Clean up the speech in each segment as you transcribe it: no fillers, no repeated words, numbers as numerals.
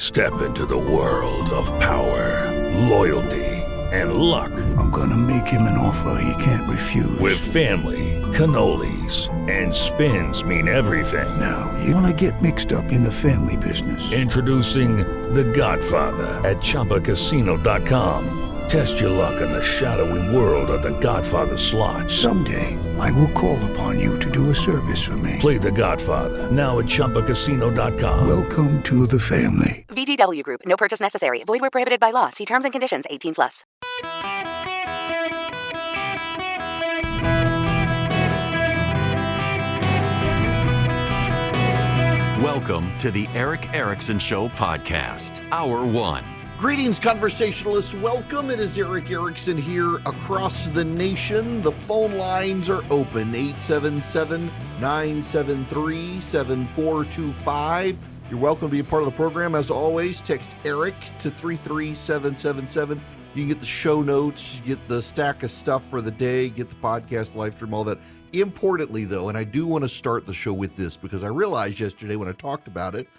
Step into the world of power, loyalty, and luck. I'm gonna make him an offer he can't refuse. With family, cannolis, and spins mean everything. Now, you wanna get mixed up in the family business. Introducing The Godfather at ChumbaCasino.com. Test your luck in the shadowy world of The Godfather slot. Someday, I will call upon you to do a service for me. Play The Godfather, now at ChumbaCasino.com. Welcome to the family. VGW Group. No purchase necessary. Void where prohibited by law. See terms and conditions. 18+. Welcome to the Eric Erickson Show podcast, Hour 1. Greetings, conversationalists. Welcome. It is Eric Erickson here across the nation. The phone lines are open, 877-973-7425. You're welcome to be a part of the program. As always, text Eric to 33777. You can get the show notes, get the stack of stuff for the day, get the podcast, live stream, all that. Importantly, though, and I do want to start the show with this because I realized yesterday when I talked about it,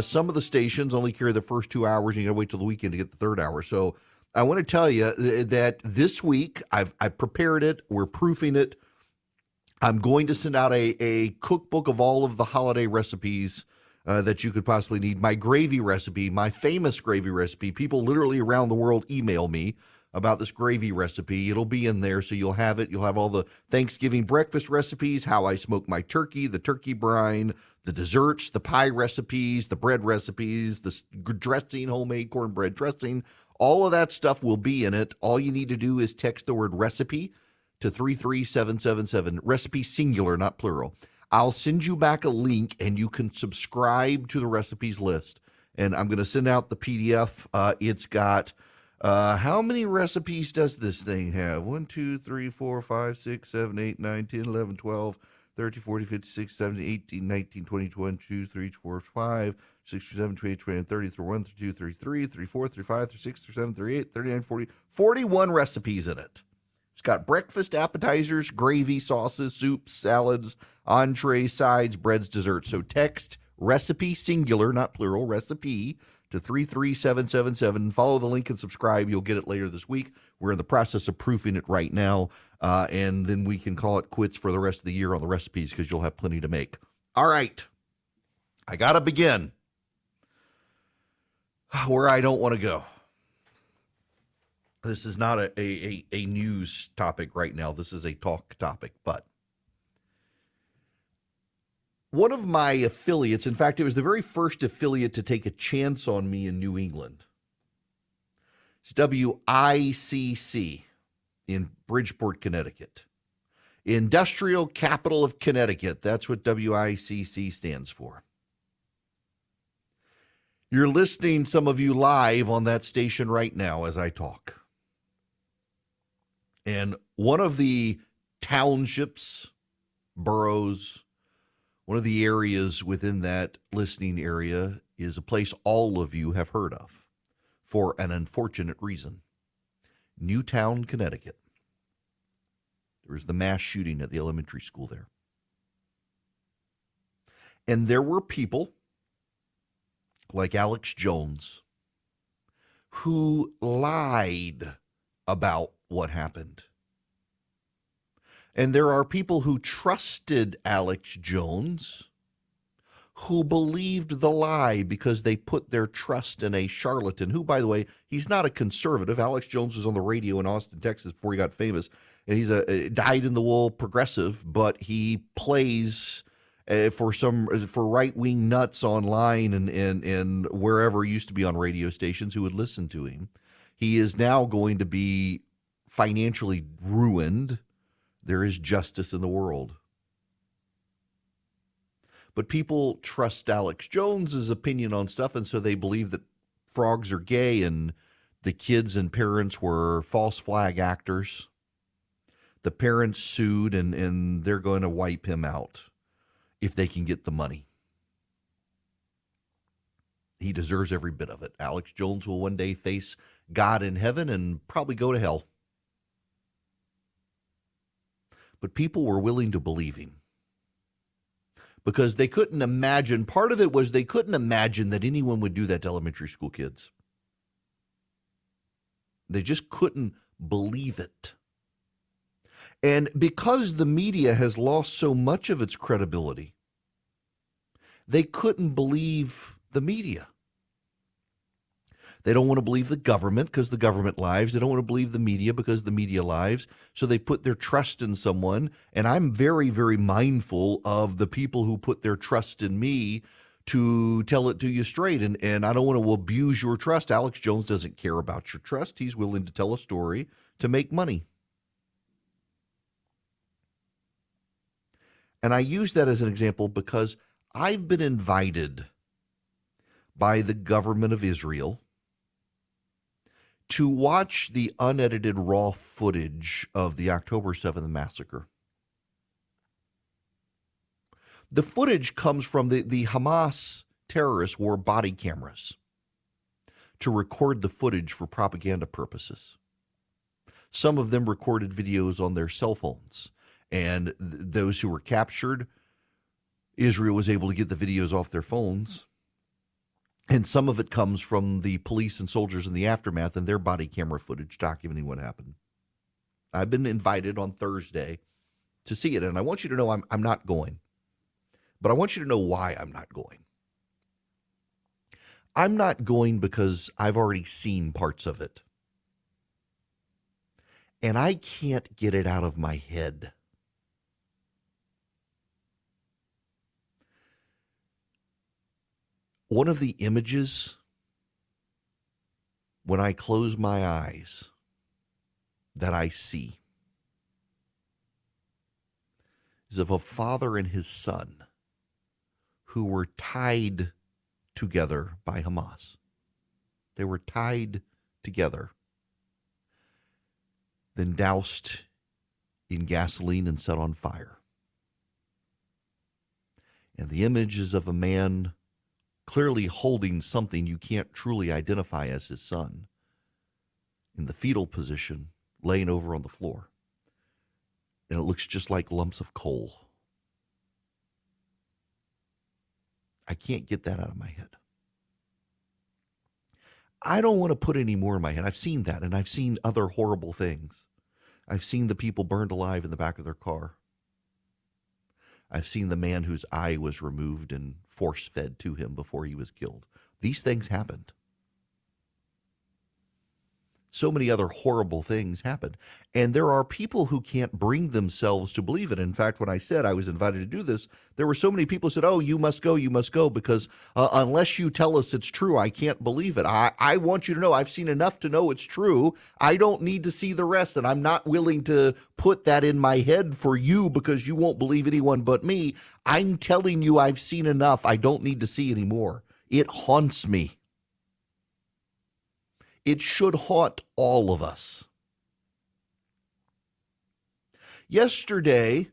some of the stations only carry the first 2 hours, and you got to wait till the weekend to get the third hour. So I want to tell you that this week I've prepared it. We're proofing it. I'm going to send out a cookbook of all of the holiday recipes that you could possibly need. My gravy recipe, my famous gravy recipe. People literally around the world email me about this gravy recipe. It'll be in there, so you'll have it. You'll have all the Thanksgiving breakfast recipes, how I smoke my turkey, the turkey brine, the desserts, the pie recipes, the bread recipes, the dressing, homemade cornbread dressing. All of that stuff will be in it. All you need to do is text the word recipe to 33777. Recipe singular, not plural. I'll send you back a link, and you can subscribe to the recipes list. And I'm going to send out the PDF. It's got... how many recipes does this thing have? 1, 2, 3, 4, 5, 6, 7, 8, 9, 10, 11, 12, 13, 14, 15, 16, 17, 18, 19, 20, 22, 3, 4, 5, 6, 7, 28, 29, 30, 31, 32, 33, 34, 35, 36, 37, 38, 39, 40, 41 recipes in it. It's got breakfast, appetizers, gravy, sauces, soups, salads, entrees, sides, breads, desserts. So text recipe singular, not plural, recipe to 33777. Follow the link and subscribe. You'll get it later this week. We're in the process of proofing it right now, and then we can call it quits for the rest of the year on the recipes because you'll have plenty to make. All right. I got to begin where I don't want to go. This is not a news topic right now. This is a talk topic, but one of my affiliates, in fact, it was the very first affiliate to take a chance on me in New England. It's WICC in Bridgeport, Connecticut. Industrial Capital of Connecticut. That's what WICC stands for. You're listening, some of you, live on that station right now as I talk. And one of the townships, boroughs, one of the areas within that listening area is a place all of you have heard of for an unfortunate reason. Newtown, Connecticut. There was the mass shooting at the elementary school there. And there were people like Alex Jones who lied about what happened. And there are people who trusted Alex Jones who believed the lie because they put their trust in a charlatan who, by the way, he's not a conservative. Alex Jones was on the radio in Austin, Texas before he got famous. And he's a dyed-in-the-wool progressive, but he plays for right-wing nuts online and wherever he used to be on radio stations who would listen to him. He is now going to be financially ruined. There is justice in the world. But people trust Alex Jones's opinion on stuff, and so they believe that frogs are gay and the kids and parents were false flag actors. The parents sued, and they're going to wipe him out if they can get the money. He deserves every bit of it. Alex Jones will one day face God in heaven and probably go to hell. But people were willing to believe him. because they couldn't imagine. Part of it was they couldn't imagine that anyone would do that to elementary school kids. They just couldn't believe it. And because the media has lost so much of its credibility, they couldn't believe the media. They don't want to believe the government because the government lies. They don't want to believe the media because the media lies. So they put their trust in someone. And I'm very, very mindful of the people who put their trust in me to tell it to you straight. And I don't want to abuse your trust. Alex Jones doesn't care about your trust. He's willing to tell a story to make money. And I use that as an example because I've been invited by the government of Israel to watch the unedited raw footage of the October 7th massacre. The footage comes from the Hamas terrorists wore body cameras to record the footage for propaganda purposes. Some of them recorded videos on their cell phones, and those who were captured, Israel was able to get the videos off their phones. And some of it comes from the police and soldiers in the aftermath and their body camera footage documenting what happened. I've been invited on Thursday to see it, and I want you to know I'm not going. But I want you to know why I'm not going. I'm not going because I've already seen parts of it. And I can't get it out of my head. One of the images, when I close my eyes, that I see is of a father and his son who were tied together by Hamas. They were tied together, then doused in gasoline and set on fire. And the image is of a man clearly holding something you can't truly identify as his son in the fetal position, laying over on the floor. And it looks just like lumps of coal. I can't get that out of my head. I don't want to put any more in my head. I've seen that, and I've seen other horrible things. I've seen the people burned alive in the back of their car. I've seen the man whose eye was removed and force-fed to him before he was killed. These things happened. So many other horrible things happened. And there are people who can't bring themselves to believe it. In fact, when I said I was invited to do this, there were so many people who said, oh, you must go, because unless you tell us it's true, I can't believe it. I want you to know I've seen enough to know it's true. I don't need to see the rest, and I'm not willing to put that in my head for you because you won't believe anyone but me. I'm telling you I've seen enough. I don't need to see anymore. It haunts me. It should haunt all of us. Yesterday,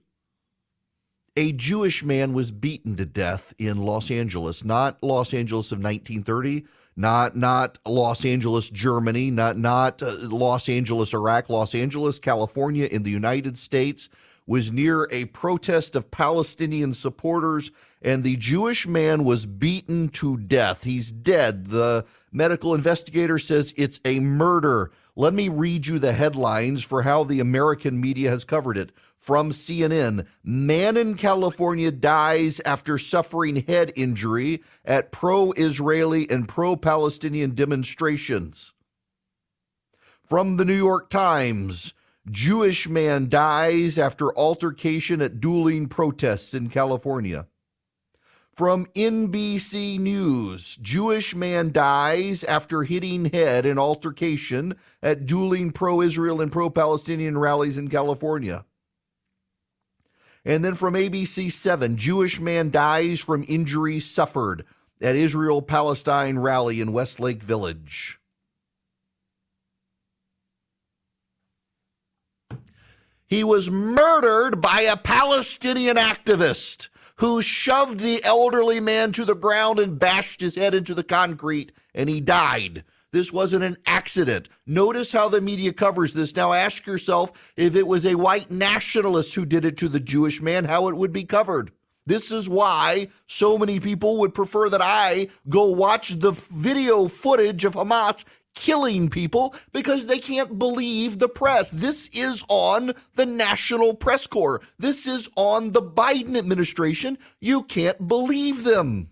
a Jewish man was beaten to death in Los Angeles, not Los Angeles of 1930, not Los Angeles, Germany, not Los Angeles, Iraq. Los Angeles, California in the United States was near a protest of Palestinian supporters, and the Jewish man was beaten to death. He's dead. The medical investigator says it's a murder. Let me read you the headlines for how the American media has covered it. From CNN, man in California dies after suffering head injury at pro-Israeli and pro-Palestinian demonstrations. From the New York Times, Jewish man dies after altercation at dueling protests in California. From NBC News, Jewish man dies after hitting head in altercation at dueling pro-Israel and pro-Palestinian rallies in California. And then from ABC 7, Jewish man dies from injuries suffered at Israel-Palestine rally in Westlake Village. He was murdered by a Palestinian activist who shoved the elderly man to the ground and bashed his head into the concrete, and he died. This wasn't an accident. Notice how the media covers this. Now ask yourself, if it was a white nationalist who did it to the Jewish man, how it would be covered. This is why so many people would prefer that I go watch the video footage of Hamas killing people, because they can't believe the press. This is on the National Press Corps. This is on the Biden administration. You can't believe them.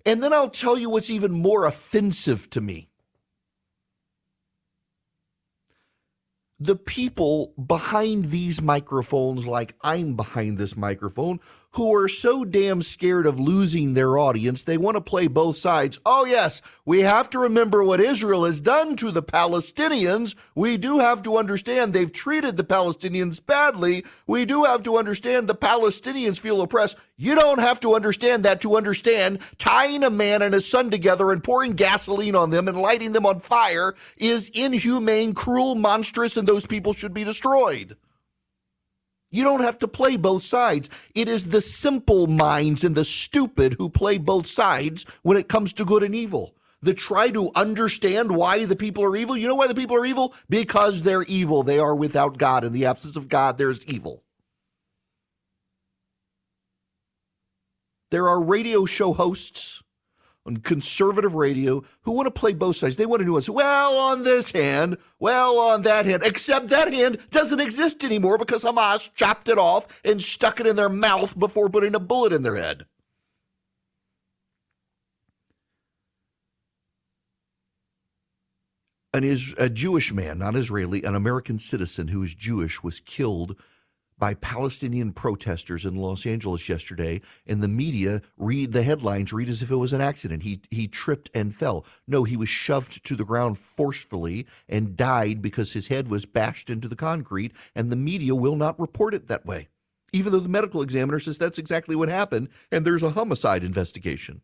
And then I'll tell you what's even more offensive to me. The people behind these microphones, like I'm behind this microphone, who are so damn scared of losing their audience, they want to play both sides. Oh, yes, we have to remember what Israel has done to the Palestinians. We do have to understand they've treated the Palestinians badly. We do have to understand the Palestinians feel oppressed. You don't have to understand that to understand tying a man and his son together and pouring gasoline on them and lighting them on fire is inhumane, cruel, monstrous, and those people should be destroyed. You don't have to play both sides. It is the simple minds and the stupid who play both sides when it comes to good and evil. That try to understand why the people are evil. You know why the people are evil? Because they're evil. They are without God. In the absence of God, there's evil. There are radio show hosts on conservative radio who want to play both sides. They want to do it. Well, on this hand, well, on that hand, except that hand doesn't exist anymore because Hamas chopped it off and stuck it in their mouth before putting a bullet in their head. A Jewish man, not Israeli, an American citizen who is Jewish, was killed by Palestinian protesters in Los Angeles yesterday, and the media read the headlines, read as if it was an accident. He tripped and fell. No, he was shoved to the ground forcefully and died because his head was bashed into the concrete, and the media will not report it that way, even though the medical examiner says that's exactly what happened, and there's a homicide investigation.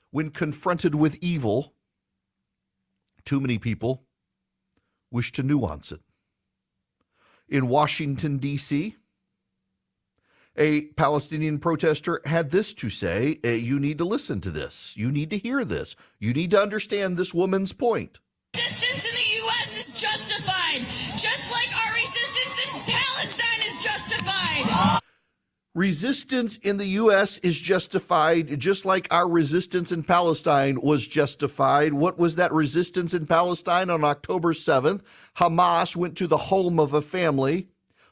When confronted with evil, too many people wish to nuance it. In Washington, D.C., a Palestinian protester had this to say: you need to listen to this. You need to hear this. You need to understand this woman's point. Resistance in the U.S. is justified, just like our resistance in Palestine is justified. Resistance in the U.S. is justified, just like our resistance in Palestine was justified. What was that resistance in Palestine? On October 7th, Hamas went to the home of a family,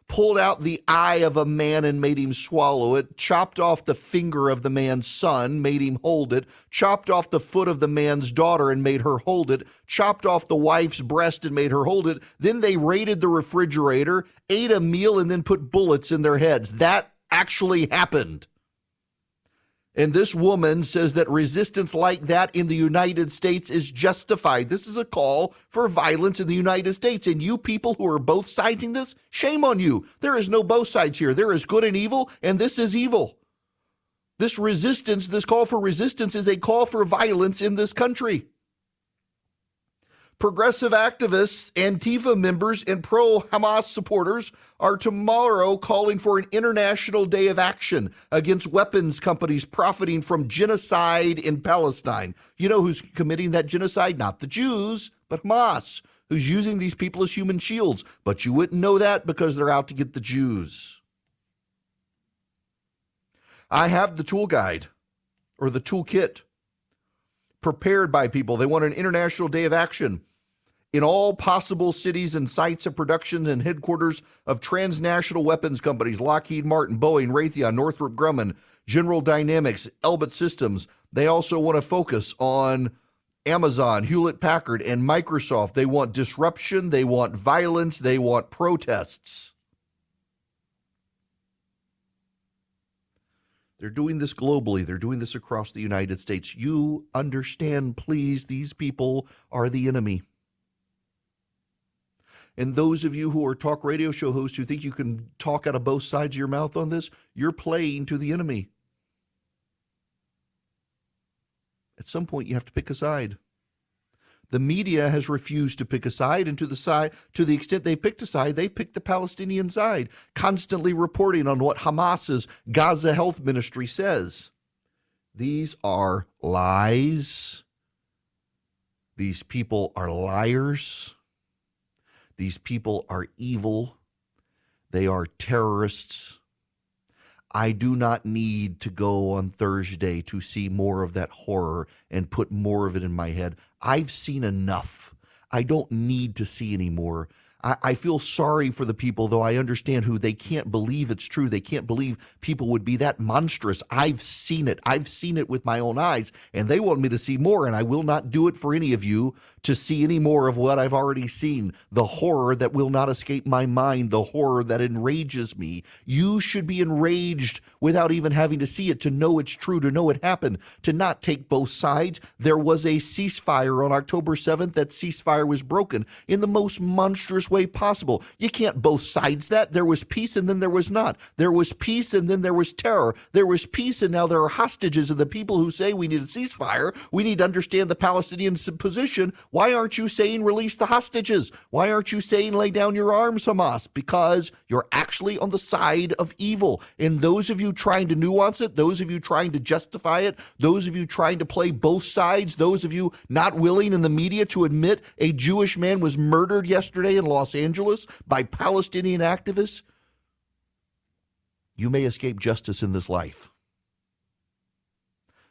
pulled out the eye of a man and made him swallow it, chopped off the finger of the man's son, made him hold it, chopped off the foot of the man's daughter and made her hold it, chopped off the wife's breast and made her hold it. Then they raided the refrigerator, ate a meal, and then put bullets in their heads. That actually happened. And this woman says that resistance like that in the United States is justified. This is a call for violence in the United States. And you people who are both siding this, shame on you. There is no both sides here. There is good and evil, and this is evil. This resistance, this call for resistance, is a call for violence in this country. Progressive activists, Antifa members, and pro-Hamas supporters are tomorrow calling for an international day of action against weapons companies profiting from genocide in Palestine. You know who's committing that genocide? Not the Jews, but Hamas, who's using these people as human shields. But you wouldn't know that because they're out to get the Jews. I have the tool guide, or the toolkit, prepared by people. They want an international day of action in all possible cities and sites of production and headquarters of transnational weapons companies: Lockheed Martin, Boeing, Raytheon, Northrop Grumman, General Dynamics, Elbit Systems. They also want to focus on Amazon, Hewlett Packard, and Microsoft. They want disruption. They want violence. They want protests. They're doing this globally. They're doing this across the United States. You understand, please, these people are the enemy. And those of you who are talk radio show hosts who think you can talk out of both sides of your mouth on this, you're playing to the enemy. At some point, you have to pick a side. The media has refused to pick a side, and to the extent they've picked a side, they've picked the Palestinian side, constantly reporting on what Hamas's Gaza Health Ministry says. These are lies. These people are liars. These people are evil. They are terrorists. I do not need to go on Thursday to see more of that horror and put more of it in my head. I've seen enough. I don't need to see any more. I feel sorry for the people, though I understand who they can't believe it's true. They can't believe people would be that monstrous. I've seen it. I've seen it with my own eyes, and they want me to see more, and I will not do it for any of you to see any more of what I've already seen. The horror that will not escape my mind, the horror that enrages me. You should be enraged without even having to see it, to know it's true, to know it happened, to not take both sides. There was a ceasefire on October 7th. That ceasefire was broken in the most monstrous way possible. You can't both sides that. There was peace and then there was not. There was peace and then there was terror. There was peace and now there are hostages. And the people who say we need a ceasefire, we need to understand the Palestinian position. Why aren't you saying release the hostages? Why aren't you saying lay down your arms, Hamas? Because you're actually on the side of evil. And those of you trying to nuance it, those of you trying to justify it, those of you trying to play both sides, those of you not willing in the media to admit a Jewish man was murdered yesterday in Los Angeles by Palestinian activists, you may escape justice in this life.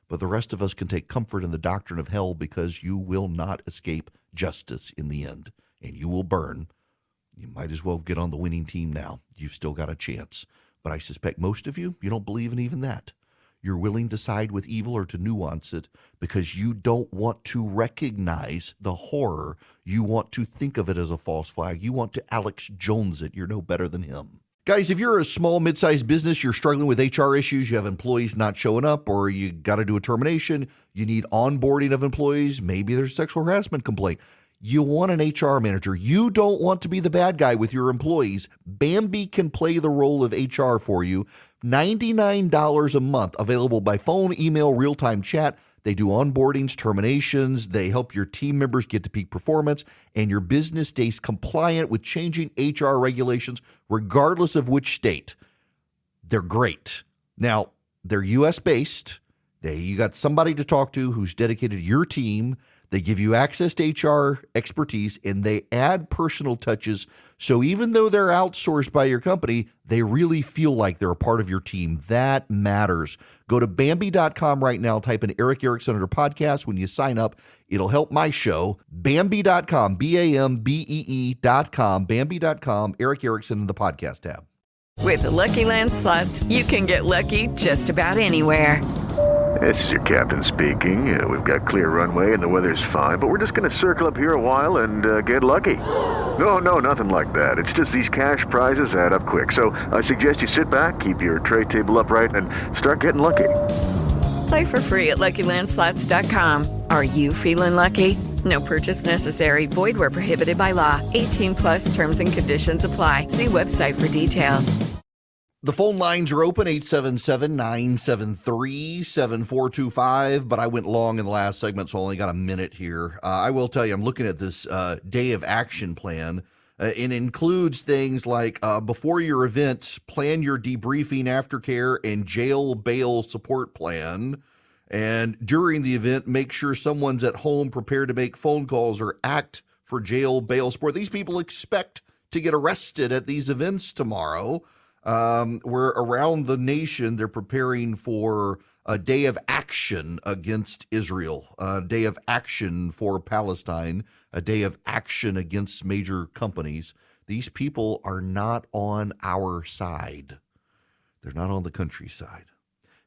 But the rest of us can take comfort in the doctrine of hell because you will not escape justice in the end, and you will burn. You might as well get on the winning team now. You've still got a chance. But I suspect most of you don't believe in even that. You're willing to side with evil or to nuance it because you don't want to recognize the horror. You want to think of it as a false flag. You want to Alex Jones it. You're no better than him. Guys, if you're a small, mid-sized business, you're struggling with HR issues, you have employees not showing up, or you got to do a termination, you need onboarding of employees, maybe there's a sexual harassment complaint. You want an HR manager. You don't want to be the bad guy with your employees. Bambee can play the role of HR for you. $99 a month, available by phone, email, real-time chat. They do onboardings, terminations. They help your team members get to peak performance, and your business stays compliant with changing HR regulations, regardless of which state. They're great. Now, they're U.S.-based. You got somebody to talk to who's dedicated to your team. They give you access to HR expertise, and they add personal touches. So even though they're outsourced by your company, they really feel like they're a part of your team. That matters. Go to Bambee.com right now. Type in Eric Erickson under podcast. When you sign up, it'll help my show. Bambee.com, Bambee.com, Bambee.com, Eric Erickson in the podcast tab. With the Lucky Land Slots, you can get lucky just about anywhere. This is your captain speaking. We've got clear runway and the weather's fine, but we're just going to circle up here a while and get lucky. No, nothing like that. It's just these cash prizes add up quick. So I suggest you sit back, keep your tray table upright, and start getting lucky. Play for free at LuckyLandSlots.com. Are you feeling lucky? No purchase necessary. Void where prohibited by law. 18+ terms and conditions apply. See website for details. The phone lines are open, 877-973-7425, but I went long in the last segment, so I only got a minute here. I will tell you, I'm looking at this day of action plan. It includes things like before your event, plan your debriefing, aftercare, and jail bail support plan. And during the event, make sure someone's at home prepared to make phone calls or act for jail bail support. These people expect to get arrested at these events tomorrow. Where around the nation, they're preparing for a day of action against Israel, a day of action for Palestine, a day of action against major companies. These people are not on our side. They're not on the country's side.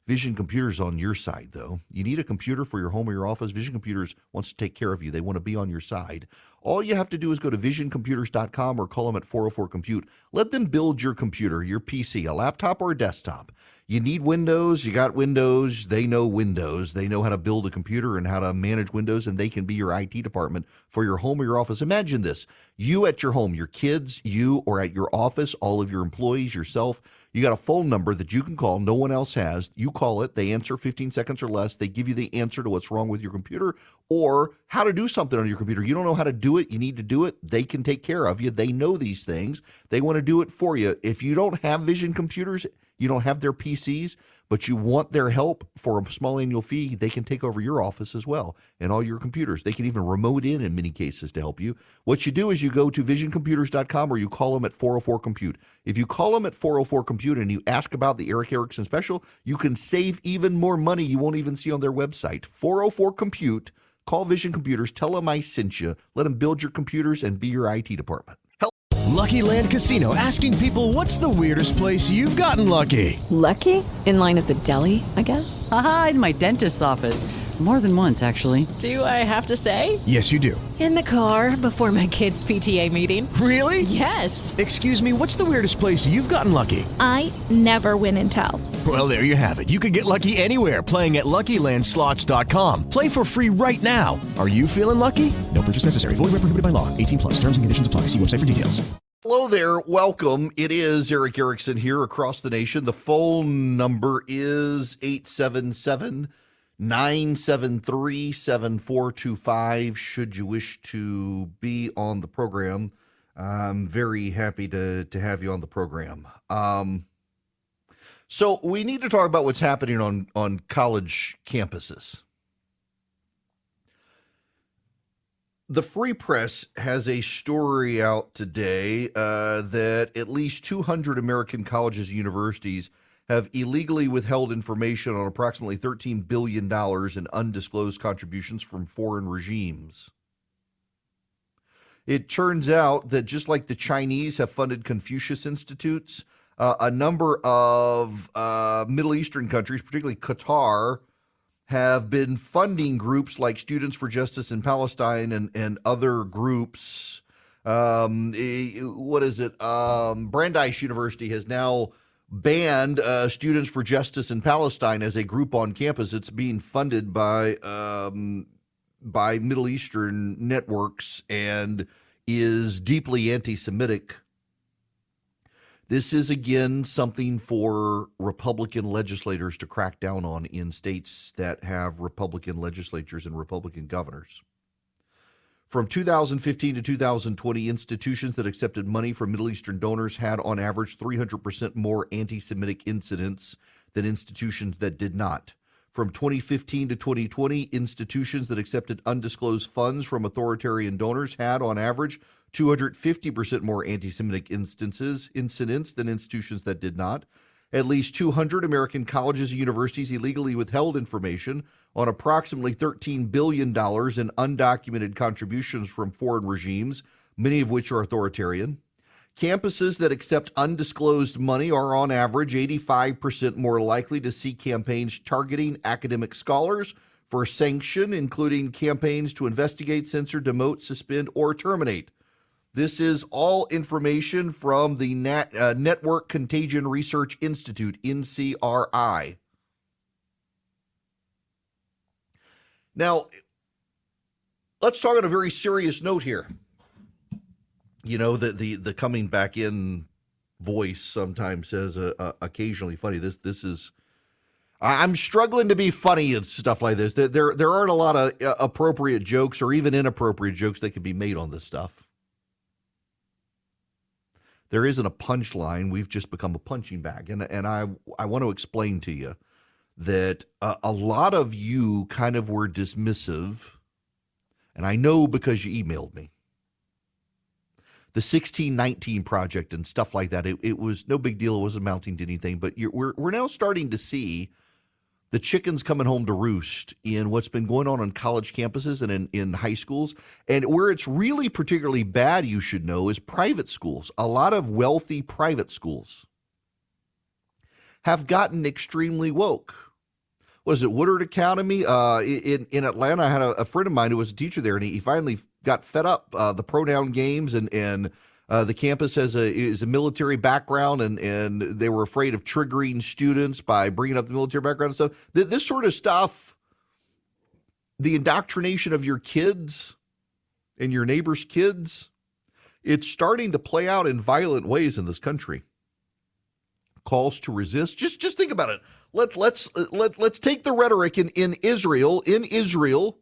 Vision Computers on your side, though. You need a computer for your home or your office. Vision Computers wants to take care of you. They want to be on your side. All you have to do is go to visioncomputers.com or call them at 404-COMPUTE. Let them build your computer, your PC, a laptop or a desktop. You need Windows, you got Windows, they know Windows. They know how to build a computer and how to manage Windows, and they can be your IT department for your home or your office. Imagine this. You at your home, your kids, you, or at your office, all of your employees, yourself. You got a phone number that you can call, no one else has. You call it, they answer 15 seconds or less. They give you the answer to what's wrong with your computer or how to do something on your computer. You don't know how to do it, you need to do it. They can take care of you. They know these things. They want to do it for you. If you don't have Vision Computers, you don't have their PCs, but you want their help for a small annual fee, they can take over your office as well and all your computers. They can even remote in many cases to help you. What you do is you go to visioncomputers.com or you call them at 404-COMPUTE. If you call them at 404-COMPUTE and you ask about the Eric Erickson special, you can save even more money you won't even see on their website. 404-COMPUTE. Call Vision Computers. Tell them I sent you. Let them build your computers and be your IT department. Lucky Land Casino, asking people, what's the weirdest place you've gotten lucky? Lucky? In line at the deli, I guess? Aha, in my dentist's office. More than once, actually. Do I have to say? Yes, you do. In the car before my kids' PTA meeting. Really? Yes. Excuse me, what's the weirdest place you've gotten lucky? I never win and tell. Well, there you have it. You can get lucky anywhere, playing at LuckyLandSlots.com. Play for free right now. Are you feeling lucky? No purchase necessary. Void where prohibited by law. 18+. Terms and conditions apply. See website for details. Hello there. Welcome. It is Eric Erickson here across the nation. The phone number is 877-973-7425. Should you wish to be on the program, I'm very happy to have you on the program. So we need to talk about what's happening on college campuses. The Free Press has a story out today that at least 200 American colleges and universities have illegally withheld information on approximately $13 billion in undisclosed contributions from foreign regimes. It turns out that just like the Chinese have funded Confucius Institutes, a number of Middle Eastern countries, particularly Qatar, have been funding groups like Students for Justice in Palestine and other groups. Brandeis University has now banned Students for Justice in Palestine as a group on campus. It's being funded by Middle Eastern networks and is deeply anti-Semitic. This is, again, something for Republican legislators to crack down on in states that have Republican legislatures and Republican governors. From 2015 to 2020, institutions that accepted money from Middle Eastern donors had, on average, 300% more anti-Semitic incidents than institutions that did not. From 2015 to 2020, institutions that accepted undisclosed funds from authoritarian donors had, on average, 250% more anti-Semitic incidents than institutions that did not. At least 200 American colleges and universities illegally withheld information on approximately $13 billion in undocumented contributions from foreign regimes, many of which are authoritarian. Campuses that accept undisclosed money are on average 85% more likely to see campaigns targeting academic scholars for sanction, including campaigns to investigate, censor, demote, suspend, or terminate. This is all information from the Network Contagion Research Institute, NCRI. Now, let's talk on a very serious note here. You know, the coming back in voice sometimes says occasionally funny. This is, I'm struggling to be funny and stuff like this. There aren't a lot of appropriate jokes or even inappropriate jokes that can be made on this stuff. There isn't a punchline. We've just become a punching bag. And I want to explain to you that a lot of you kind of were dismissive, and I know because you emailed me. The 1619 project and stuff like that, it was no big deal. It wasn't amounting to anything. But we're now starting to see the chickens coming home to roost in what's been going on college campuses and in high schools. And where it's really particularly bad, you should know, is private schools. A lot of wealthy private schools have gotten extremely woke. What is it, Woodard Academy? In Atlanta, I had a friend of mine who was a teacher there, and he finally got fed up. The pronoun games and the campus is a military background, and they were afraid of triggering students by bringing up the military background and stuff. This sort of stuff, the indoctrination of your kids and your neighbors' kids, it's starting to play out in violent ways in this country. Calls to resist. Just think about it. Let's take the rhetoric in Israel. In Israel,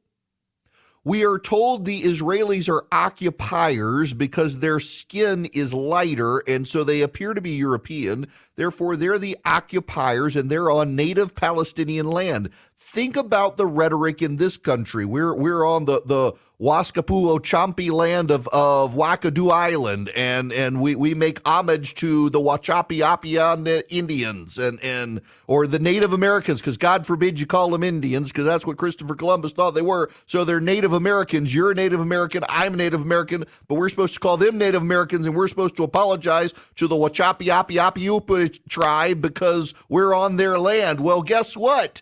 We are told the Israelis are occupiers because their skin is lighter, and so they appear to be European. Therefore, they're the occupiers, and they're on native Palestinian land. Think about the rhetoric in this country. We're on the Waskapu Ochampi land of Wakadu Island, and we make homage to the Wachapi Apian Indians and or the Native Americans, because God forbid you call them Indians, because that's what Christopher Columbus thought they were. So they're Native Americans. You're a Native American. I'm a Native American, but we're supposed to call them Native Americans, and we're supposed to apologize to the Wachapi Apiupa tribe because we're on their land. Well, guess what?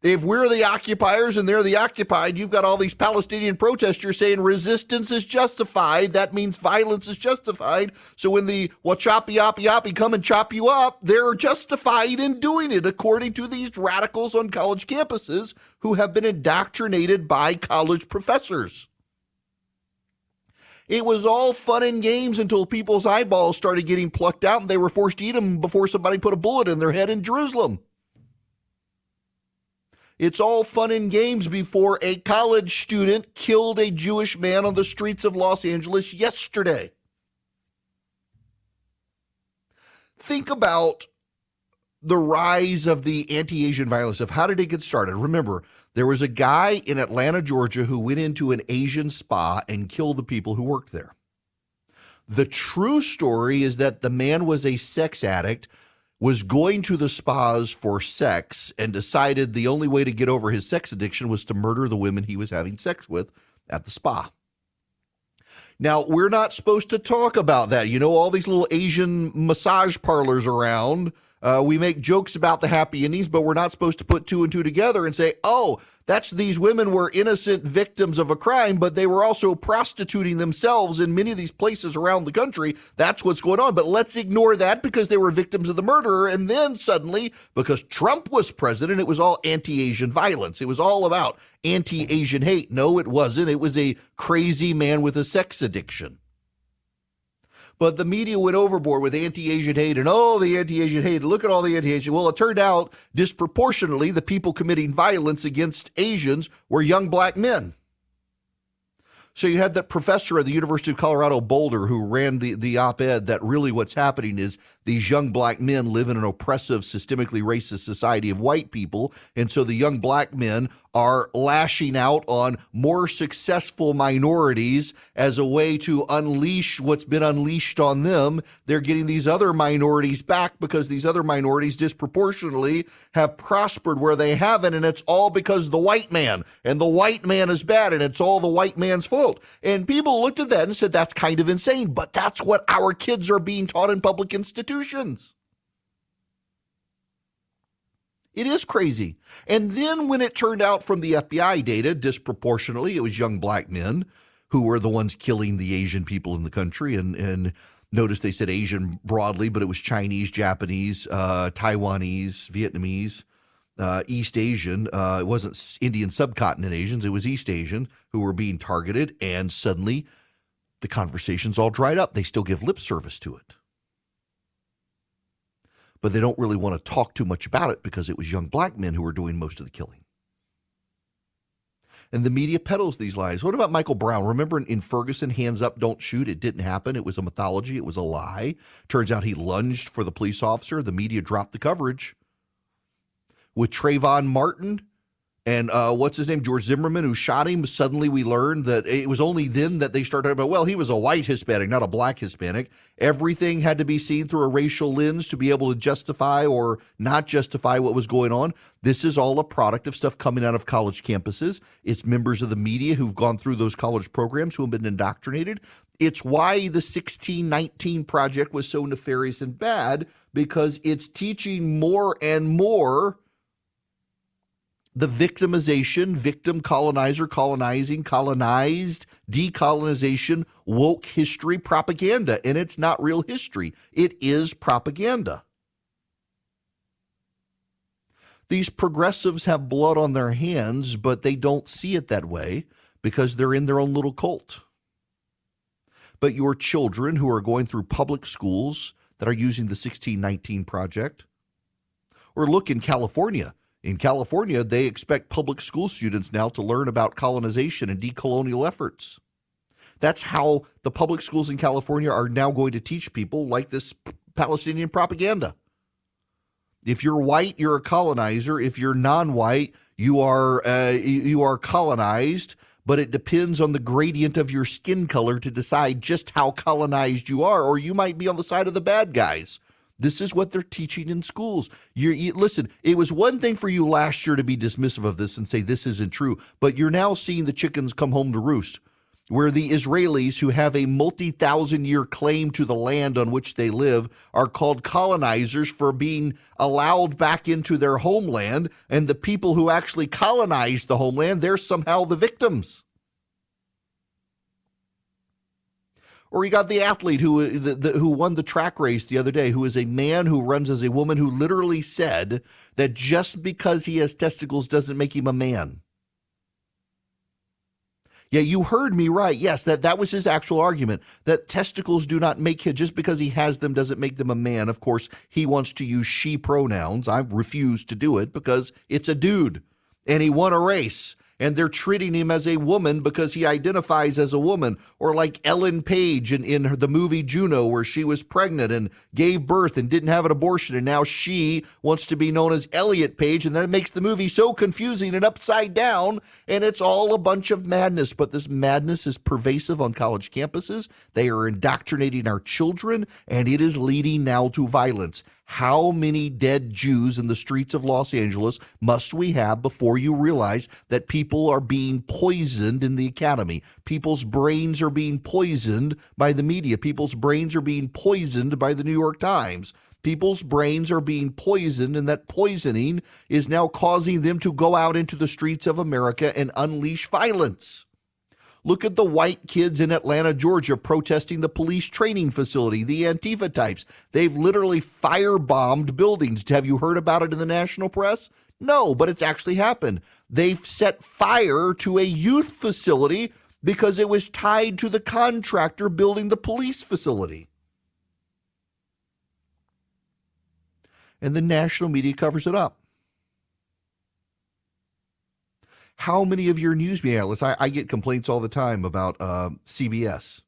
If we're the occupiers and they're the occupied, you've got all these Palestinian protesters saying resistance is justified. That means violence is justified. So when the Wachapi come and chop you up, they're justified in doing it, according to these radicals on college campuses who have been indoctrinated by college professors. It was all fun and games until people's eyeballs started getting plucked out and they were forced to eat them before somebody put a bullet in their head in Jerusalem. It's all fun and games before a college student killed a Jewish man on the streets of Los Angeles yesterday. Think about the rise of the anti-Asian violence stuff. How did it get started? Remember, there was a guy in Atlanta, Georgia, who went into an Asian spa and killed the people who worked there. The true story is that the man was a sex addict, was going to the spas for sex, and decided the only way to get over his sex addiction was to murder the women he was having sex with at the spa. Now, we're not supposed to talk about that. You know, all these little Asian massage parlors around, we make jokes about the happy endings, but we're not supposed to put two and two together and say, oh, that's these women were innocent victims of a crime, but they were also prostituting themselves in many of these places around the country. That's what's going on. But let's ignore that because they were victims of the murderer. And then suddenly, because Trump was president, it was all anti-Asian violence. It was all about anti-Asian hate. No, it wasn't. It was a crazy man with a sex addiction. But the media went overboard with anti-Asian hate and, oh, the anti-Asian hate. Look at all the anti-Asian. Well, it turned out disproportionately the people committing violence against Asians were young black men. So you had that professor at the University of Colorado Boulder who ran the op-ed that really what's happening is these young black men live in an oppressive, systemically racist society of white people. And so the young black men are lashing out on more successful minorities as a way to unleash what's been unleashed on them. They're getting these other minorities back because these other minorities disproportionately have prospered where they haven't. And it's all because of the white man, and the white man is bad, and it's all the white man's fault. And people looked at that and said, that's kind of insane, but that's what our kids are being taught in public institutions. It is crazy. And then when it turned out from the FBI data, disproportionately, it was young black men who were the ones killing the Asian people in the country. And notice they said Asian broadly, but it was Chinese, Japanese, Taiwanese, Vietnamese, East Asian. It wasn't Indian subcontinent Asians. It was East Asian who were being targeted. And suddenly the conversation's all dried up. They still give lip service to it, but they don't really want to talk too much about it because it was young black men who were doing most of the killing. And the media peddles these lies. What about Michael Brown? Remember in Ferguson, hands up, don't shoot. It didn't happen. It was a mythology. It was a lie. Turns out he lunged for the police officer. The media dropped the coverage. With Trayvon Martin and what's his name, George Zimmerman, who shot him, suddenly we learned that it was only then that they started talking about, well, he was a white Hispanic, not a black Hispanic. Everything had to be seen through a racial lens to be able to justify or not justify what was going on. This is all a product of stuff coming out of college campuses. It's members of the media who've gone through those college programs who have been indoctrinated. It's why the 1619 Project was so nefarious and bad, because it's teaching more and more the victimization, victim, colonizer, colonizing, colonized, decolonization, woke history propaganda. And it's not real history. It is propaganda. These progressives have blood on their hands, but they don't see it that way because they're in their own little cult. But your children who are going through public schools that are using the 1619 Project, or look in California, In California, they expect public school students now to learn about colonization and decolonial efforts. That's how the public schools in California are now going to teach people like this Palestinian propaganda. If you're white, you're a colonizer. If you're non-white, you are colonized, but it depends on the gradient of your skin color to decide just how colonized you are, or you might be on the side of the bad guys. This is what they're teaching in schools. Listen, it was one thing for you last year to be dismissive of this and say this isn't true, but you're now seeing the chickens come home to roost, where the Israelis, who have a multi-thousand-year claim to the land on which they live, are called colonizers for being allowed back into their homeland, and the people who actually colonized the homeland, they're somehow the victims. Or you got the athlete who won the track race the other day, who is a man who runs as a woman, who literally said that just because he has testicles doesn't make him a man. Yeah, you heard me right. Yes, that was his actual argument, that testicles do not make him, just because he has them doesn't make them a man. Of course, he wants to use she pronouns. I refuse to do it because it's a dude, and he won a race. And they're treating him as a woman because he identifies as a woman. Or like Ellen Page in the movie Juno, where she was pregnant and gave birth and didn't have an abortion, and now she wants to be known as Elliot Page, and then it makes the movie so confusing and upside down, and it's all a bunch of madness. But this madness is pervasive on college campuses. They are indoctrinating our children, and it is leading now to violence. How many dead Jews in the streets of Los Angeles must we have before you realize that people are being poisoned in the academy? People's brains are being poisoned by the media. People's brains are being poisoned by the New York Times. People's brains are being poisoned, and that poisoning is now causing them to go out into the streets of America and unleash violence. Look at the white kids in Atlanta, Georgia, protesting the police training facility, the Antifa types. They've literally firebombed buildings. Have you heard about it in the national press? No, but it's actually happened. They've set fire to a youth facility because it was tied to the contractor building the police facility. And the national media covers it up. How many of your news media outlets, I get complaints all the time about CBS.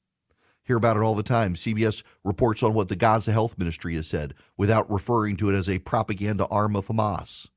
Hear about it all the time. CBS reports on what the Gaza Health Ministry has said without referring to it as a propaganda arm of Hamas.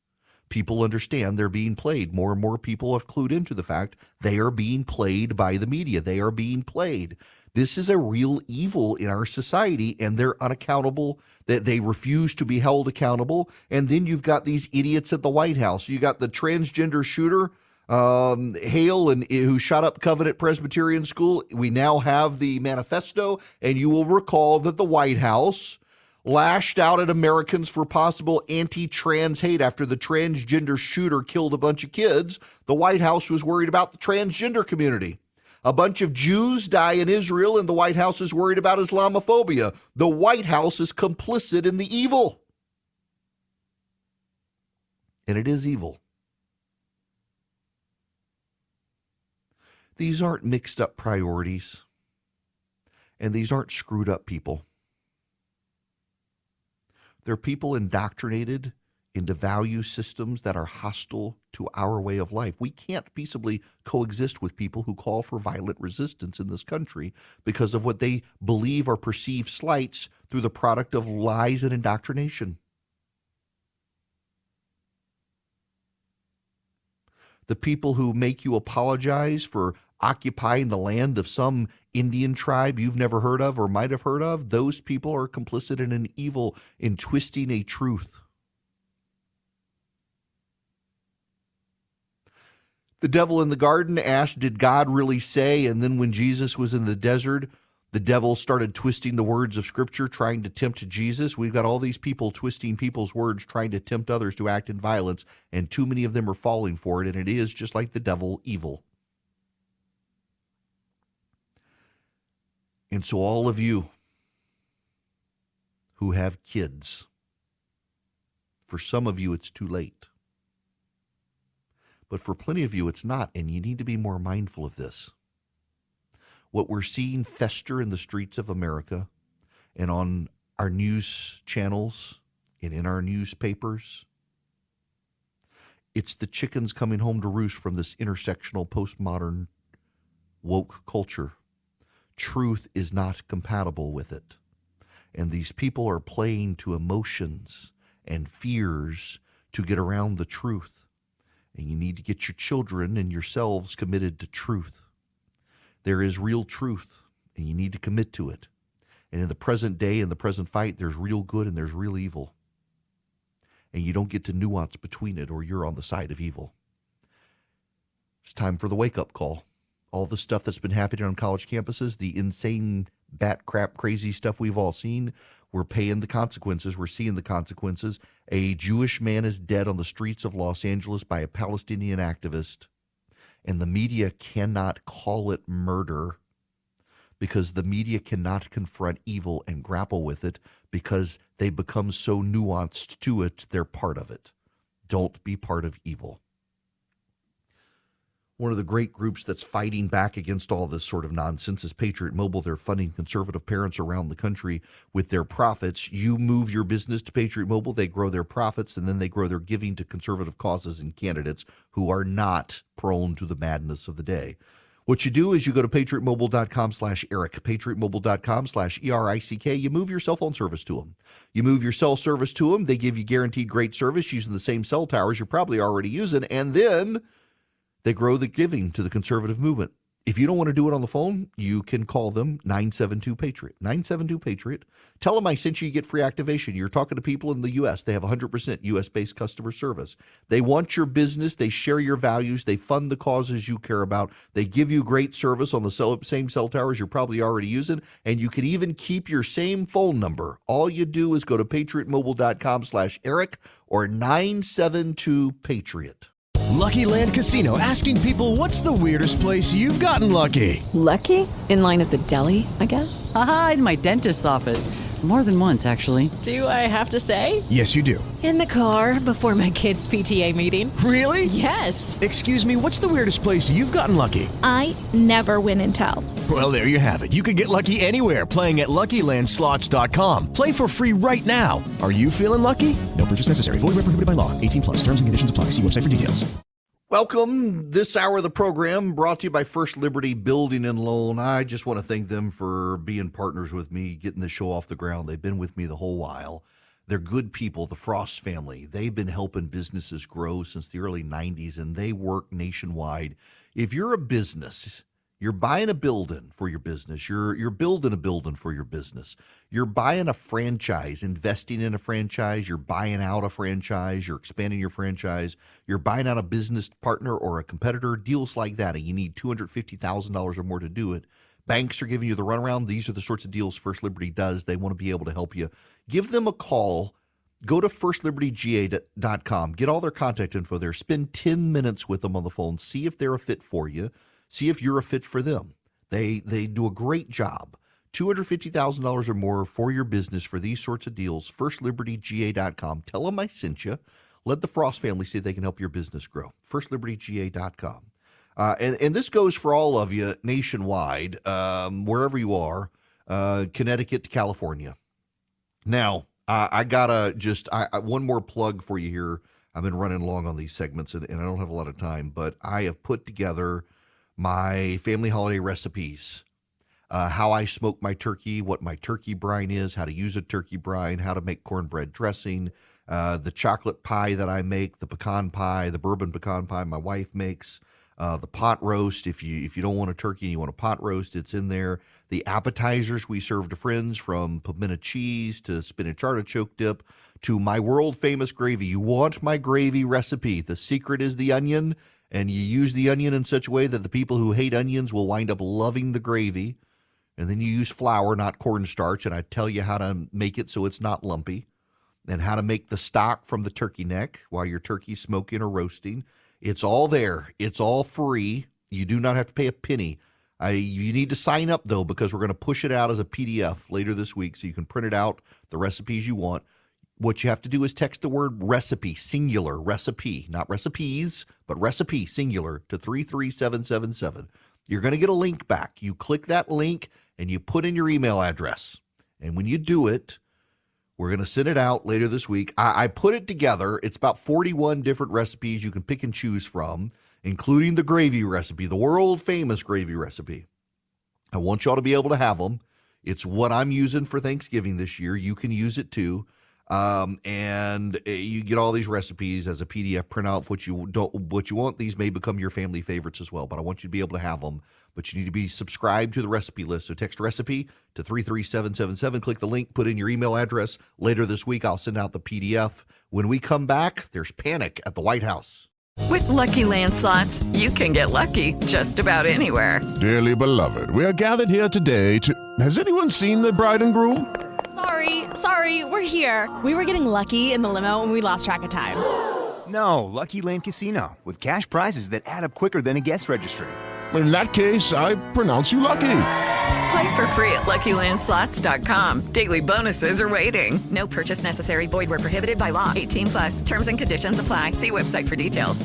People understand they're being played. More and more people have clued into the fact they are being played by the media. They are being played. This is a real evil in our society, and they're unaccountable. That they refuse to be held accountable. And then you've got these idiots at the White House. You got the transgender shooter, Hale, and who shot up Covenant Presbyterian School. We now have the manifesto, and you will recall that the White House lashed out at Americans for possible anti-trans hate after the transgender shooter killed a bunch of kids. The White House was worried about the transgender community. A bunch of Jews die in Israel, and the White House is worried about Islamophobia. The White House is complicit in the evil. And it is evil. These aren't mixed up priorities, and these aren't screwed up people. They're people indoctrinated into value systems that are hostile to our way of life. We can't peaceably coexist with people who call for violent resistance in this country because of what they believe are perceived slights through the product of lies and indoctrination. The people who make you apologize for occupying the land of some Indian tribe you've never heard of or might have heard of, those people are complicit in an evil, in twisting a truth. The devil in the garden asked, did God really say? And then when Jesus was in the desert, the devil started twisting the words of Scripture, trying to tempt Jesus. We've got all these people twisting people's words, trying to tempt others to act in violence, and too many of them are falling for it, and it is, just like the devil, evil. And so all of you who have kids, for some of you it's too late. But for plenty of you it's not, and you need to be more mindful of this. What we're seeing fester in the streets of America and on our news channels and in our newspapers It's the chickens coming home to roost from this intersectional, postmodern, woke culture. Truth is not compatible with it. And these people are playing to emotions and fears to get around the truth. And you need to get your children and yourselves committed to truth. There is real truth, and you need to commit to it. And in the present day, in the present fight, there's real good and there's real evil. And you don't get to nuance between it, or you're on the side of evil. It's time for the wake-up call. All the stuff that's been happening on college campuses, the insane, bat crap, crazy stuff we've all seen, we're paying the consequences. We're seeing the consequences. A Jewish man is dead on the streets of Los Angeles by a Palestinian activist. And the media cannot call it murder because the media cannot confront evil and grapple with it because they become so nuanced to it, they're part of it. Don't be part of evil. One of the great groups that's fighting back against all this sort of nonsense is Patriot Mobile. They're funding conservative parents around the country with their profits. You move your business to Patriot Mobile, they grow their profits, and then they grow their giving to conservative causes and candidates who are not prone to the madness of the day. What you do is you go to patriotmobile.com/Eric, patriotmobile.com/ERICK. You move your cell phone service to them. You move your cell service to them. They give you guaranteed great service using the same cell towers you're probably already using, and then they grow the giving to the conservative movement. If you don't want to do it on the phone, you can call them 972-PATRIOT. 972-PATRIOT. Tell them I sent you, you get free activation. You're talking to people in the U.S. They have 100% U.S.-based customer service. They want your business. They share your values. They fund the causes you care about. They give you great service on the same cell towers you're probably already using, and you can even keep your same phone number. All you do is go to patriotmobile.com/Eric or 972-PATRIOT. Lucky Land Casino, asking people, what's the weirdest place you've gotten lucky? Lucky? In line at the deli, I guess? Aha, in my dentist's office. More than once, actually. Do I have to say? Yes, you do. In the car before my kids' PTA meeting. Really? Yes. Excuse me, what's the weirdest place you've gotten lucky? I never win and tell. Well, there you have it. You can get lucky anywhere, playing at LuckyLandSlots.com. Play for free right now. Are you feeling lucky? No purchase necessary. Void where prohibited by law. 18+. Terms and conditions apply. See website for details. Welcome. This hour of the program brought to you by First Liberty Building and Loan. I just want to thank them for being partners with me, getting the show off the ground. They've been with me the whole while. They're good people, the Frost family. They've been helping businesses grow since the early 90s, and they work nationwide. If you're a business, you're buying a building for your business. You're building a building for your business. You're buying a franchise, investing in a franchise. You're buying out a franchise. You're expanding your franchise. You're buying out a business partner or a competitor, deals like that, and you need $250,000 or more to do it. Banks are giving you the runaround. These are the sorts of deals First Liberty does. They want to be able to help you. Give them a call. Go to firstlibertyga.com. Get all their contact info there. Spend 10 minutes with them on the phone. See if they're a fit for you. See if you're a fit for them. They do a great job. $250,000 or more for your business for these sorts of deals. FirstLibertyGA.com. Tell them I sent you. Let the Frost family see if they can help your business grow. FirstLibertyGA.com. And this goes for all of you nationwide, wherever you are, Connecticut to California. Now, I gotta just one more plug for you here. I've been running long on these segments, and I don't have a lot of time, but I have put together my family holiday recipes, how I smoke my turkey, what my turkey brine is, how to use a turkey brine, how to make cornbread dressing, the chocolate pie that I make, the pecan pie, the bourbon pecan pie my wife makes, the pot roast. If you don't want a turkey and you want a pot roast, it's in there. The appetizers we serve to friends, from pimento cheese to spinach artichoke dip to my world famous gravy. You want my gravy recipe. The secret is the onion, and you use the onion in such a way that the people who hate onions will wind up loving the gravy. And then you use flour, not cornstarch, and I tell you how to make it so it's not lumpy, and how to make the stock from the turkey neck while your turkey's smoking or roasting. It's all there. It's all free. You do not have to pay a penny. You need to sign up, though, because we're going to push it out as a PDF later this week so you can print it out, the recipes you want. What you have to do is text the word recipe, singular, recipe, not recipes, but recipe, singular, to 33777. You're going to get a link back. You click that link and you put in your email address. And when you do it, We're going to send it out later this week. I put it together. It's about 41 different recipes you can pick and choose from, including the gravy recipe, the world famous gravy recipe. I want y'all to be able to have them. It's what I'm using for Thanksgiving this year. You can use it too. And you get all these recipes as a PDF printout. What you want. These may become your family favorites as well, but I want you to be able to have them. But you need to be subscribed to the recipe list. So text recipe to 33777. Click the link, put in your email address. Later this week, I'll send out the PDF. When we come back, there's panic at the White House. With Lucky Land Slots, you can get lucky just about anywhere. Dearly beloved, we are gathered here today to... Has anyone seen the bride and groom? Sorry, we're here. We were getting lucky in the limo and we lost track of time. No, Lucky Land Casino, with cash prizes that add up quicker than a guest registry. In that case, I pronounce you lucky. Play for free at LuckyLandSlots.com. Daily bonuses are waiting. No purchase necessary. Void where prohibited by law. 18+. Terms and conditions apply. See website for details.